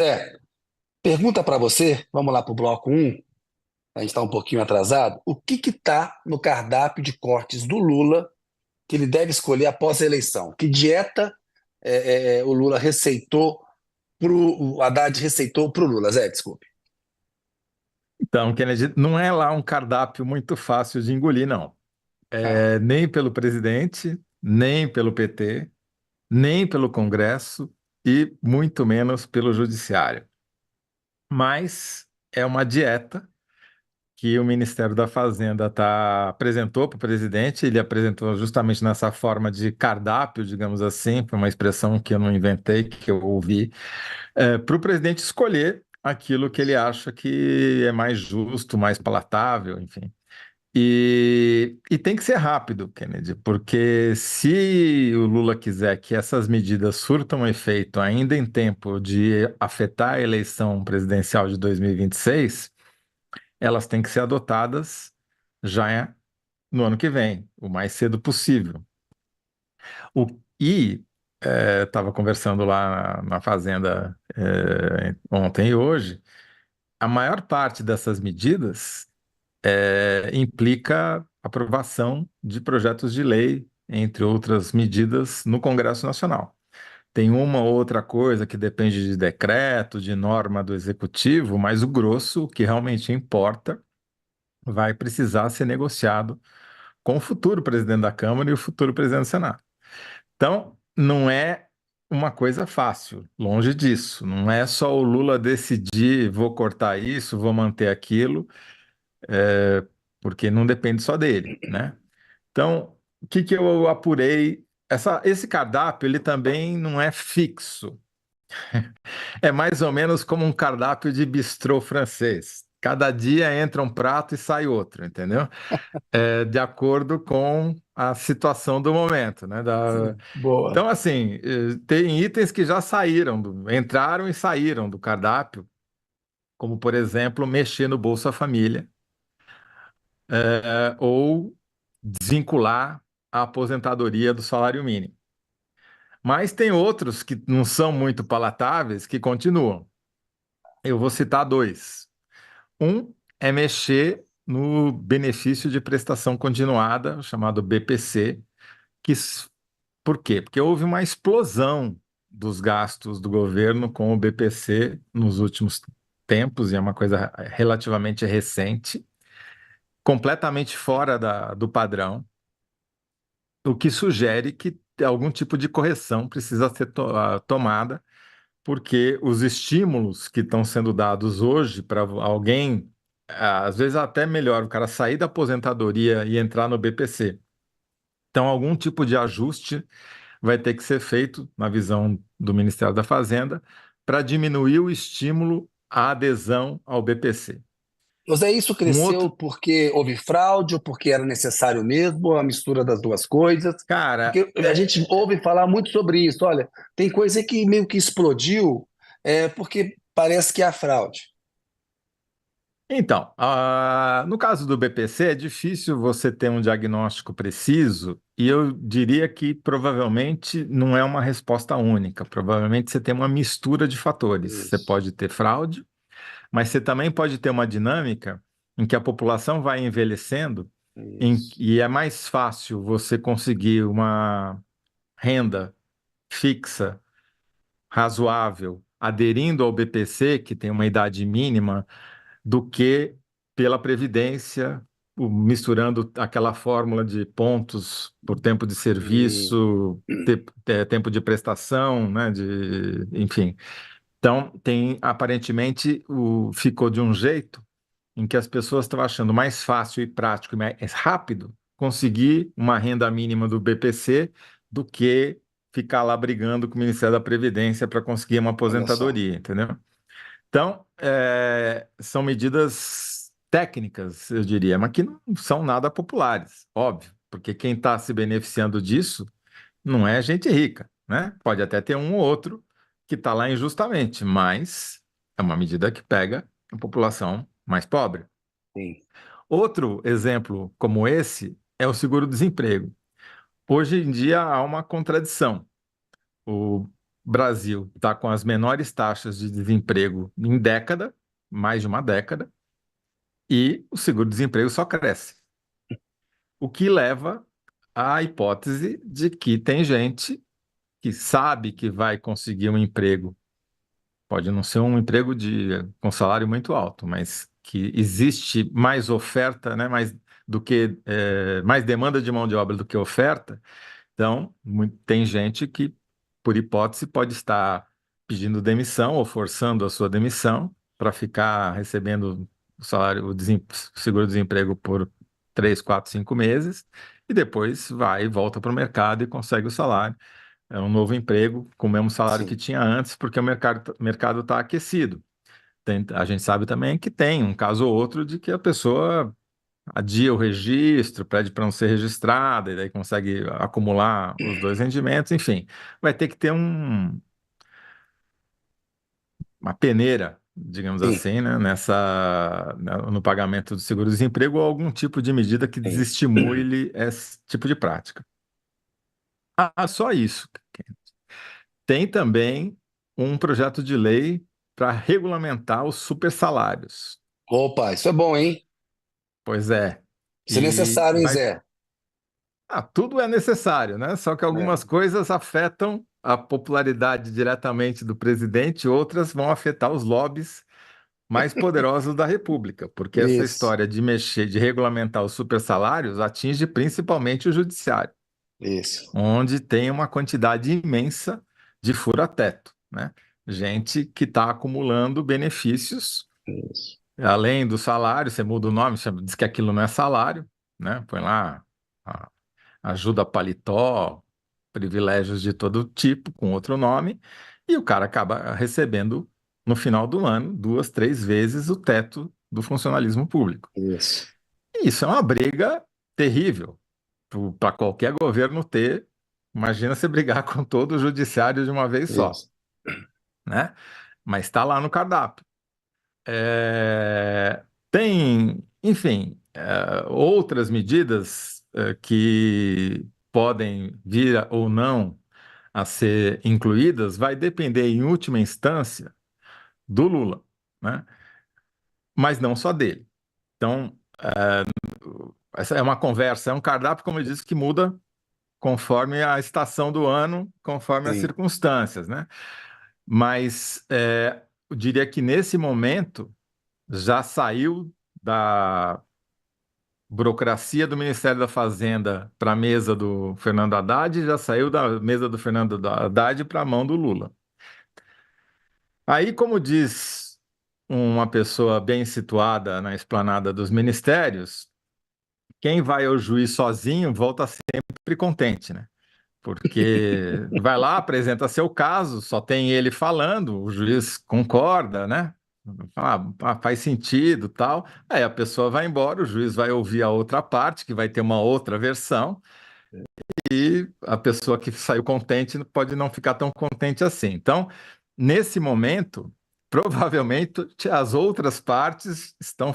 É, pergunta para você, vamos lá para o bloco um. A gente está um pouquinho atrasado. O que está no cardápio de cortes do Lula que ele deve escolher após a eleição? Que dieta o Lula receitou o Haddad receitou para o Lula? Zé, desculpe. Então, Kennedy, não é lá um cardápio muito fácil de engolir, não. Ah, Nem pelo presidente, nem pelo PT, nem pelo Congresso e muito menos pelo Judiciário. Mas é uma dieta que o Ministério da Fazenda apresentou para o presidente. Ele apresentou justamente nessa forma de cardápio, digamos assim, foi uma expressão que eu não inventei, que eu ouvi, para o presidente escolher aquilo que ele acha que é mais justo, mais palatável, enfim. E tem que ser rápido, Kennedy, porque se o Lula quiser que essas medidas surtam efeito ainda em tempo de afetar a eleição presidencial de 2026, elas têm que ser adotadas já no ano que vem, o mais cedo possível. O, e estava conversando lá na Fazenda ontem e hoje, a maior parte dessas medidas implica aprovação de projetos de lei, entre outras medidas, no Congresso Nacional. Tem uma ou outra coisa que depende de decreto, de norma do Executivo, mas o grosso, o que realmente importa, vai precisar ser negociado com o futuro presidente da Câmara e o futuro presidente do Senado. Então, não é uma coisa fácil, longe disso. Não é só o Lula decidir, vou cortar isso, vou manter aquilo, porque não depende só dele, né? Então, o que que eu apurei? Esse cardápio, ele também não é fixo. É mais ou menos como um cardápio de bistrô francês. Cada dia entra um prato e sai outro, entendeu? De acordo com a situação do momento, né? boa. Então, assim, tem itens que já saíram, entraram e saíram do cardápio, como, por exemplo, mexer no Bolsa Família, ou desvincular a aposentadoria do salário mínimo. Mas tem outros que não são muito palatáveis que continuam. Eu vou citar dois. Um é mexer no benefício de prestação continuada, chamado BPC, que por quê? Porque houve uma explosão dos gastos do governo com o BPC nos últimos tempos, e é uma coisa relativamente recente, completamente fora do padrão, o que sugere que algum tipo de correção precisa ser tomada, porque os estímulos que estão sendo dados hoje para alguém, às vezes até melhor o cara sair da aposentadoria e entrar no BPC. Então, algum tipo de ajuste vai ter que ser feito, na visão do Ministério da Fazenda, para diminuir o estímulo à adesão ao BPC. Mas é isso Um cresceu outro, porque houve fraude ou porque era necessário mesmo, a mistura das duas coisas? cara, Porque a gente ouve falar muito sobre isso. Olha, tem coisa que meio que explodiu porque parece que há fraude. então, no caso do BPC, é difícil você ter um diagnóstico preciso, e eu diria que provavelmente não é uma resposta única. Provavelmente você tem uma mistura de fatores. Você Isso, pode ter fraude, mas você também pode ter uma dinâmica em que a população vai envelhecendo, isso. e é mais fácil você conseguir uma renda fixa, razoável, aderindo ao BPC, que tem uma idade mínima, do que pela Previdência, misturando aquela fórmula de pontos por tempo de Hum. serviço, tempo de prestação, né, enfim. Então, aparentemente, ficou de um jeito em que as pessoas estão achando mais fácil e prático e mais rápido conseguir uma renda mínima do BPC do que ficar lá brigando com o Ministério da Previdência para conseguir uma Olha só. aposentadoria, entendeu? Então, são medidas técnicas, eu diria, mas que não são nada populares, óbvio, porque quem está se beneficiando disso não é gente rica, né? Pode até ter um ou outro que está lá injustamente, mas é uma medida que pega a população mais pobre. Sim. Outro exemplo como esse é o seguro-desemprego. Hoje em dia há uma contradição. Brasil está com as menores taxas de desemprego em década, mais de uma década, e o seguro-desemprego só cresce. O que leva à hipótese de que tem gente que sabe que vai conseguir um emprego, pode não ser um emprego com salário muito alto, mas que existe mais oferta, né, mais demanda de mão de obra do que oferta. Então, tem gente que, por hipótese, pode estar pedindo demissão ou forçando a sua demissão para ficar recebendo o salário, o seguro-desemprego por 3, 4, 5 meses e depois vai e volta para o mercado e consegue o salário. É um novo emprego com o mesmo salário que Sim, tinha antes, porque o mercado está aquecido. A gente sabe também que tem um caso ou outro de que a pessoa adia o registro, pede para não ser registrada, e daí consegue acumular os dois rendimentos, enfim, vai ter que ter uma peneira, digamos sim, assim, né, no pagamento do seguro-desemprego ou algum tipo de medida que sim. desestimule esse tipo de prática. Só isso. Tem também um projeto de lei para regulamentar os supersalários. Opa, isso é bom, hein? Pois é. Isso é E necessário, hein, vai Zé? tudo é necessário, né? Só que algumas É. coisas afetam a popularidade diretamente do presidente, outras vão afetar os lobbies mais poderosos da República, porque essa Isso, história de mexer, de regulamentar os supersalários atinge principalmente o judiciário, isso, onde tem uma quantidade imensa de fura-teto, né? Gente que está acumulando benefícios isso, além do salário, você muda o nome, diz que aquilo não é salário, né? Põe lá ajuda paletó, privilégios de todo tipo, com outro nome, e o cara acaba recebendo, no final do ano, 2, 3 vezes o teto do funcionalismo público. isso, E isso é uma briga terrível para qualquer governo ter. Imagina você brigar com todo o judiciário de uma vez só, isso. né? Mas está lá no cardápio. Tem, enfim, outras medidas que podem vir ou não a ser incluídas, vai depender, em última instância, do Lula, né? Mas não só dele. Então, essa é uma conversa, é um cardápio, como eu disse, que muda conforme a estação do ano, conforme as Sim. circunstâncias, né? Mas eu diria que nesse momento já saiu da burocracia do Ministério da Fazenda para a mesa do Fernando Haddad e já saiu da mesa do Fernando Haddad para a mão do Lula. Aí, como diz uma pessoa bem situada na esplanada dos ministérios, quem vai ao juiz sozinho volta sempre contente, né? Porque vai lá, apresenta seu caso, só tem ele falando, o juiz concorda, né? Faz sentido, tal. Aí a pessoa vai embora, o juiz vai ouvir a outra parte, que vai ter uma outra versão, e a pessoa que saiu contente pode não ficar tão contente assim. Então, nesse momento, provavelmente as outras partes estão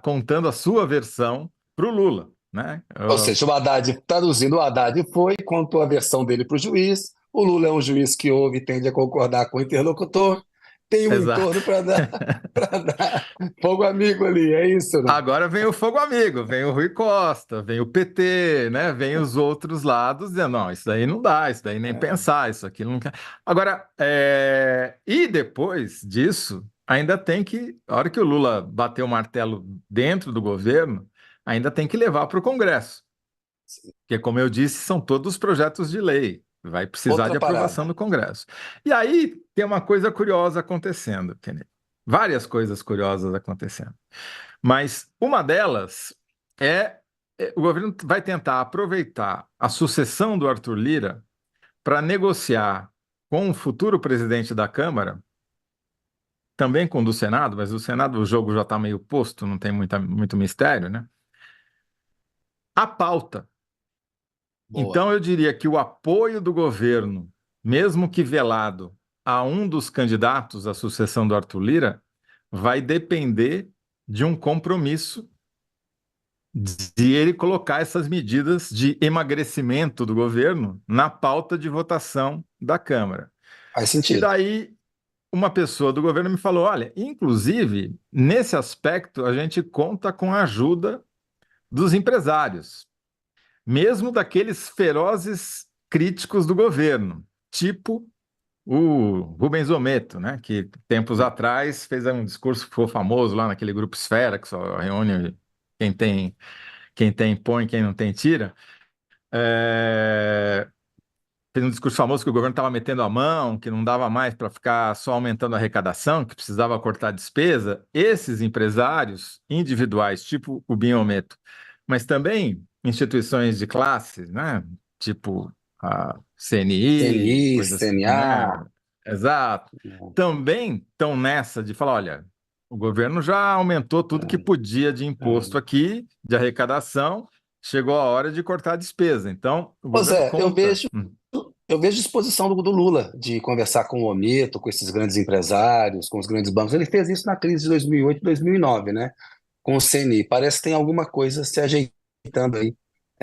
contando a sua versão para o Lula, né? Ou seja, o Haddad, traduzindo, o Haddad foi, contou a versão dele para o juiz. O Lula é um juiz que ouve e tende a concordar com o interlocutor. Tem um Exato. entorno para dar, para dar fogo amigo ali, é isso, né? Agora vem o Fogo Amigo, vem o Rui Costa, vem o PT, né? Vem os outros lados dizendo, não, isso daí não dá, isso daí nem É, pensar, isso aqui não quer. Agora, e depois disso, ainda tem que, a hora que o Lula bater o martelo dentro do governo, ainda tem que levar para o Congresso, porque, como eu disse, são todos projetos de lei, vai precisar outra de aprovação parada. do Congresso. E aí tem uma coisa curiosa acontecendo, Kennedy. Várias coisas curiosas acontecendo. Mas uma delas o governo vai tentar aproveitar a sucessão do Arthur Lira para negociar com o futuro presidente da Câmara, também com o do Senado, mas o Senado o jogo já está meio posto, não tem muito mistério, né? A pauta. Boa. Então eu diria que o apoio do governo, mesmo que velado, a um dos candidatos à sucessão do Arthur Lira, vai depender de um compromisso de ele colocar essas medidas de emagrecimento do governo na pauta de votação da Câmara. Faz E sentido. daí uma pessoa do governo me falou: olha, inclusive, nesse aspecto, a gente conta com a ajuda dos empresários, mesmo daqueles ferozes críticos do governo, tipo o Rubens Ometo, né, que tempos atrás fez um discurso que ficou famoso lá naquele grupo Esfera, que só reúne quem tem põe, quem não tem tira. É, fez um discurso famoso que o governo estava metendo a mão, que não dava mais para ficar só aumentando a arrecadação, que precisava cortar despesa. Esses empresários individuais, tipo o Binhometo, mas também instituições de classe, né? Tipo a CNI, CNI, coisas, né? CNA. Exato. Também estão nessa de falar, olha, o governo já aumentou tudo que podia de imposto aqui, de arrecadação, chegou a hora de cortar a despesa. Então, o Ô governo Zé, conta. eu vejo disposição do Lula de conversar com o Ometo, com esses grandes empresários, com os grandes bancos. Ele fez isso na crise de 2008, 2009, né? Com o CNI. Parece que tem alguma coisa se ajeitando aí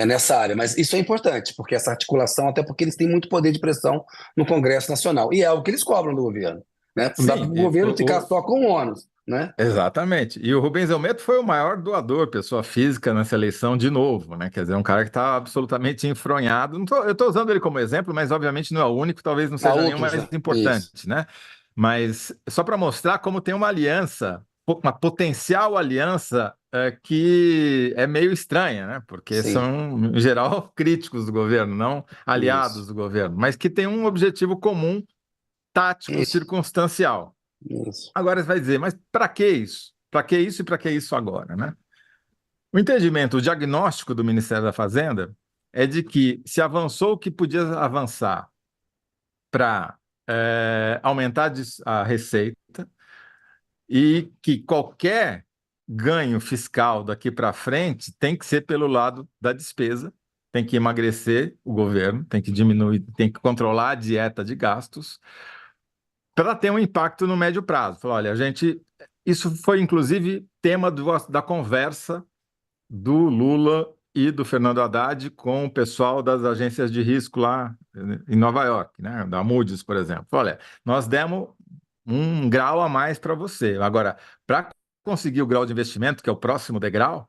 nessa área. Mas isso é importante, porque essa articulação, até porque eles têm muito poder de pressão no Congresso Nacional. E é algo que eles cobram do governo, né? Não dá para Sim, o governo ficar só com o ônus, né? exatamente. E o Rubens Almeida foi o maior doador, pessoa física, nessa eleição de novo, né? Quer dizer, um cara que está absolutamente enfronhado. Eu estou usando ele como exemplo, mas obviamente não é o único, talvez não Há seja nenhum outros, mais né? Isso. importante, né? Mas só para mostrar como tem uma aliança, uma potencial aliança que é meio estranha, né? Porque Sim, são, em geral, críticos do governo, não isso. aliados do governo, mas que tem um objetivo comum, tático, Isso, circunstancial. isso. Agora você vai dizer, mas para que isso? Para que isso e para que isso agora, né? O entendimento, o diagnóstico do Ministério da Fazenda é de que se avançou o que podia avançar para aumentar a receita e que qualquer ganho fiscal daqui para frente tem que ser pelo lado da despesa, tem que emagrecer o governo, tem que diminuir, tem que controlar a dieta de gastos para ter um impacto no médio prazo. Falou, olha, a gente. Isso foi, inclusive, tema da conversa do Lula e do Fernando Haddad com o pessoal das agências de risco lá em Nova York, né? Da Moody's, por exemplo. Olha, nós demos um grau a mais para você. Agora, para conseguir o grau de investimento, que é o próximo degrau,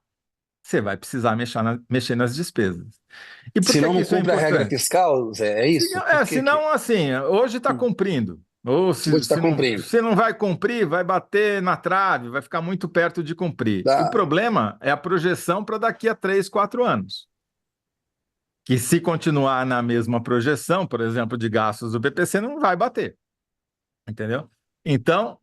você vai precisar mexer nas despesas. E por que Senão que não isso é cumpre a regra importante? fiscal, Zé, é isso? Por Se que que não, assim, hoje está cumprindo. Ou hoje está cumprindo? se não vai cumprir, vai bater na trave, vai ficar muito perto de cumprir. O Dá. problema é a projeção para daqui a 3, 4 anos. Que se continuar na mesma projeção, por exemplo, de gastos do BPC, não vai bater, entendeu? Então,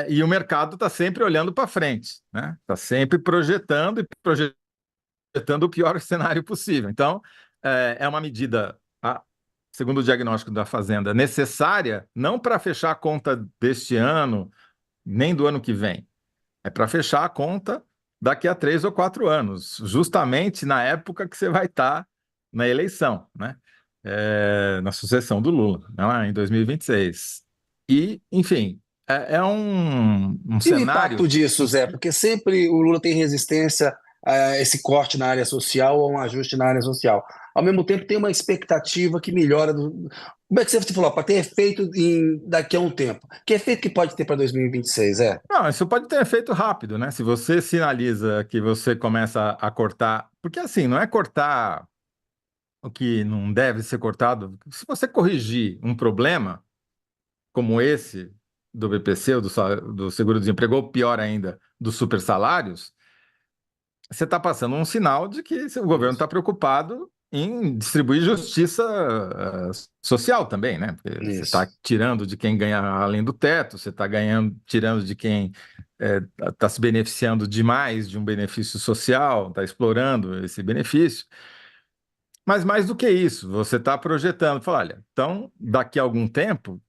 e o mercado está sempre olhando para frente, né? Está sempre projetando e projetando o pior cenário possível. Então, é uma medida, segundo o diagnóstico da Fazenda, necessária não para fechar a conta deste ano, nem do ano que vem. É para fechar a conta daqui a 3 ou 4 anos, justamente na época que você vai estar na eleição, né? Na sucessão do Lula, né? Em 2026. E, enfim, é um E o impacto cenário disso, Zé? Porque sempre o Lula tem resistência a esse corte na área social ou a um ajuste na área social. Ao mesmo tempo, tem uma expectativa que melhora. Como é que você falou? Para ter efeito daqui a um tempo. Que efeito que pode ter para 2026, é? Não, isso pode ter efeito rápido, né? Se você sinaliza que você começa a cortar, porque assim, não é cortar o que não deve ser cortado. Se você corrigir um problema como esse do BPC, ou do seguro-desemprego, ou pior ainda, dos supersalários, você está passando um sinal de que o governo Isso, está preocupado em distribuir justiça social também, né? Porque você isso. está tirando de quem ganha além do teto, você está tirando de quem está se beneficiando demais de um benefício social, está explorando esse benefício. Mas mais do que isso, você está projetando, fala, olha, então daqui a algum tempo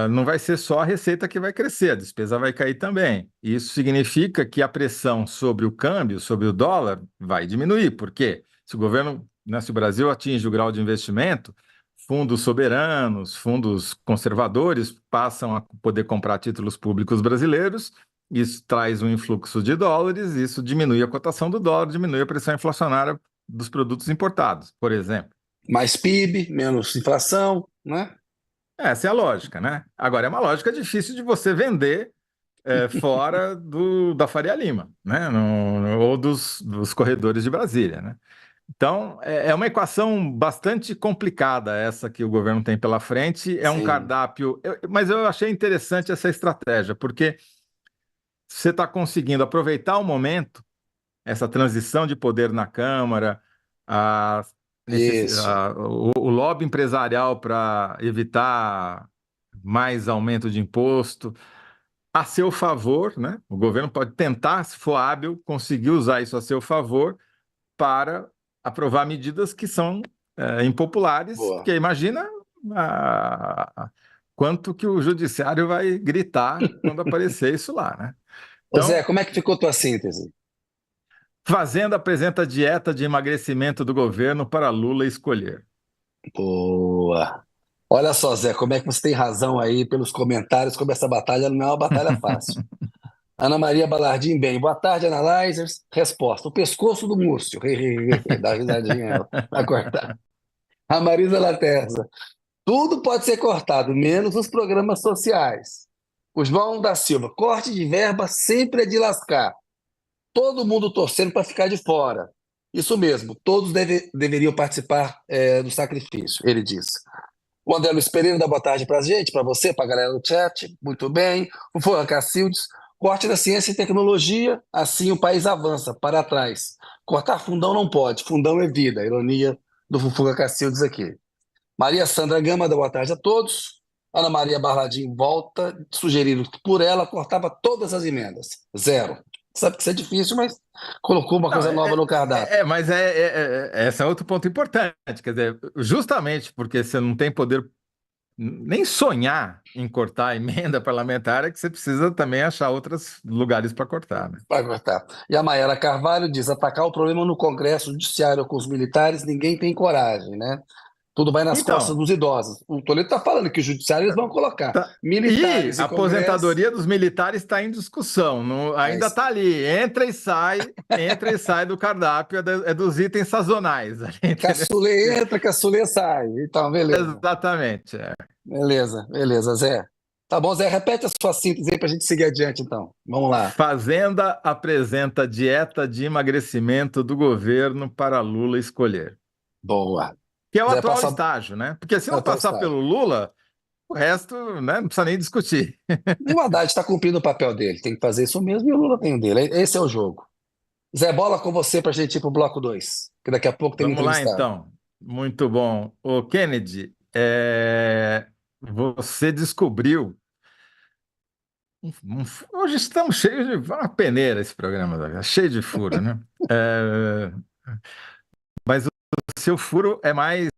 não vai ser só a receita que vai crescer, a despesa vai cair também. Isso significa que a pressão sobre o câmbio, sobre o dólar, vai diminuir. Por quê? Se o governo, né, se o Brasil atinge o grau de investimento, fundos soberanos, fundos conservadores passam a poder comprar títulos públicos brasileiros. Isso traz um influxo de dólares, isso diminui a cotação do dólar, diminui a pressão inflacionária dos produtos importados, por exemplo. Mais PIB, menos inflação, né? Essa é a lógica, né? Agora, é uma lógica difícil de você vender fora da Faria Lima, né? Ou dos corredores de Brasília, né? Então, é uma equação bastante complicada essa que o governo tem pela frente. É um Sim, cardápio, mas eu achei interessante essa estratégia, porque você está conseguindo aproveitar o momento, essa transição de poder na Câmara, a, isso. o lobby empresarial para evitar mais aumento de imposto a seu favor, né? O governo pode tentar, se for hábil, conseguir usar isso a seu favor para aprovar medidas que são impopulares, Boa. porque imagina a- quanto que o judiciário vai gritar quando aparecer isso lá, né? Ô Zé, Então, como é que ficou tua síntese? Fazenda apresenta dieta de emagrecimento do governo para Lula escolher. Boa. Olha só, Zé, como é que você tem razão aí pelos comentários, como essa batalha não é uma batalha fácil. Ana Maria Balardim, bem. Boa tarde, analyzers. Resposta: o pescoço do Múrcio. Dá uma risadinha ela. Vai cortar. A Marisa Laterza. Tudo pode ser cortado, menos os programas sociais. O João da Silva. Corte de verba sempre é de lascar. Todo mundo torcendo para ficar de fora. Isso mesmo, todos deveriam participar do sacrifício, ele disse. O André Luiz Pereira dá boa tarde para a gente, para você, para a galera do chat. Muito bem. O Fuan Cacildes, corte da ciência e tecnologia, assim o país avança para trás. Cortar fundão não pode, fundão é vida. Ironia do Fufuca Cacildes aqui. Maria Sandra Gama dá boa tarde a todos. Ana Maria Barladim volta, sugerindo que por ela cortava todas as emendas. Zero. Sabe que isso é difícil, mas colocou uma Não, coisa nova no cardápio. mas esse é outro ponto importante. Quer dizer, justamente porque você não tem poder nem sonhar em cortar a emenda parlamentar, é que você precisa também achar outros lugares para cortar, né? Vai cortar. E a Mayara Carvalho diz: atacar o problema no Congresso Judiciário com os militares, ninguém tem coragem, né? Tudo vai nas costas Então, dos idosos. O Toledo está falando que o Judiciário eles vão colocar tá. E militares a e Congresso. aposentadoria dos militares está em discussão, É ainda isso. está ali, entra e sai do cardápio, é dos itens sazonais, ali, entendeu? Caçulê entra, caçulê sai. Então, beleza. Exatamente. Beleza, beleza, Zé. Tá bom, Zé, repete a sua síntese aí para a gente seguir adiante, então. Vamos lá. Fazenda apresenta dieta de emagrecimento do governo para Lula escolher. Boa. Que é o Zé, atual passa estágio, né? Porque se é o não teu passar estágio. pelo Lula, o resto, né, não precisa nem discutir. E o Haddad está cumprindo o papel dele. Tem que fazer isso mesmo e o Lula tem o dele. Esse é o jogo. Zé, bola com você para a gente ir para o bloco 2, que daqui a pouco tem um Vamos lá, entrevistado. então. Muito bom. O Kennedy, você descobriu. Hoje estamos cheios de. Uma peneira esse programa, cheio de furo, né? É, mas o seu furo é mais